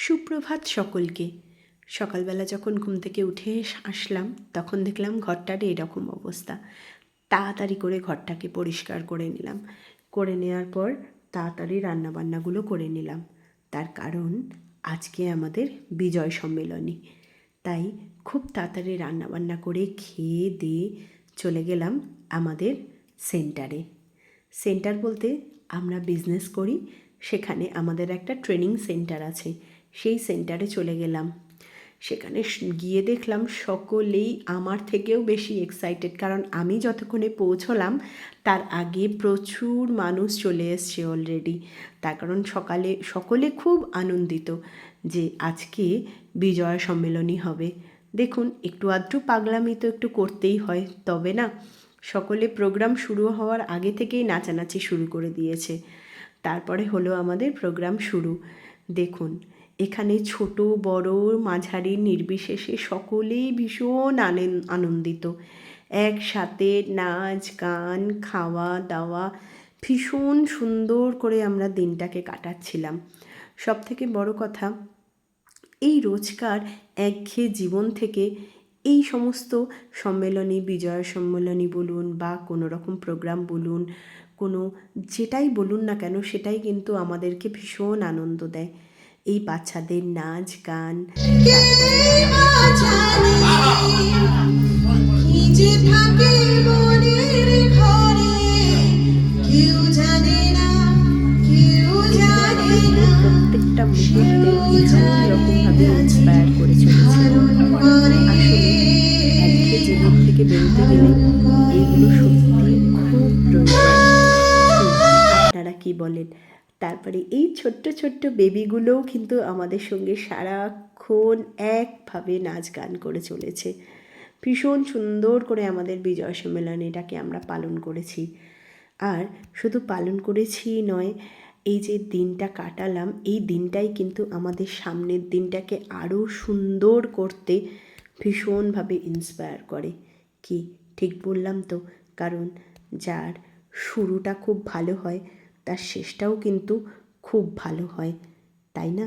সুপ্রভাত সকলকে। সকালবেলা যখন ঘুম থেকে উঠে আসলাম তখন দেখলাম ঘরটার এরকম অবস্থা। তাড়াতাড়ি করে ঘরটাকে পরিষ্কার করে নিলাম। করে নেওয়ার পর তাড়াতাড়ি রান্নাবান্নাগুলো করে নিলাম। তার কারণ আজকে আমাদের বিজয় সম্মেলনী। তাই খুব তাড়াতাড়ি রান্নাবান্না করে খেয়ে দিয়ে চলে গেলাম আমাদের সেন্টারে। সেন্টার বলতে আমরা বিজনেস করি, সেখানে আমাদের একটা ট্রেনিং সেন্টার আছে। সেই সেন্টারে চলে গেলাম। সেখানে গিয়ে দেখলাম সকলেই আমার থেকেও বেশি এক্সাইটেড, কারণ আমি যতক্ষণে পৌঁছলাম তার আগে প্রচুর মানুষ চলে এসছে অলরেডি। তার কারণ সকলে খুব আনন্দিত যে আজকে বিজয়া সম্মেলনী হবে। দেখুন, একটু আধটু পাগলামি তো একটু করতেই হয়, তবে না সকলে প্রোগ্রাম শুরু হওয়ার আগে থেকেই নাচানাচি শুরু করে দিয়েছে। তারপরে হলো আমাদের প্রোগ্রাম শুরু। দেখুন, এখানে ছোট বড় মাঝারি নির্বিশেষে সকলেই ভীষণ আনন্দিত। একসাথে নাচ গান খাওয়া দাওয়া ভীষণ সুন্দর করে আমরা দিনটাকে কাটাচ্ছিলাম। সবথেকে বড় কথা, এই রোজকার একঘেয়ে জীবন থেকে এই সমস্ত সম্মেলনী, বিজয়া সম্মেলনী বলুন বা কোনো রকম প্রোগ্রাম বলুন, কোনো যেটাই বলুন না কেন, সেটাই কিন্তু আমাদেরকে ভীষণ আনন্দ দেয়। এই বাচ্চাদের নাচ গান, প্রত্যেকটা মুহূর্তে ভীষণ রকমভাবে ইন্সপায়ার করে চলেছে। আসলে একঘেয়ে জীবন থেকে বেরোতে গেলে এইগুলো সত্যি খুব প্রয়োজন। আপনারা কি বলেন? তারপরে এই ছোট্ট ছোট্ট বেবিগুলোও কিন্তু আমাদের সঙ্গে সারাক্ষণ একভাবে নাচ গান করে চলেছে। ভীষণ সুন্দর করে আমাদের বিজয় সম্মেলনীটাকে আমরা পালন করেছি। আর শুধু পালন করেছি নয়, এই যে দিনটা কাটালাম, এই দিনটাই কিন্তু আমাদের সামনের দিনটাকে আরও সুন্দর করতে ভীষণভাবে ইন্সপায়ার করে। কি ঠিক বললাম তো? কারণ যার শুরুটা খুব ভালো হয় তার শেষটাও কিন্তু খুব ভালো হয়, তাই না?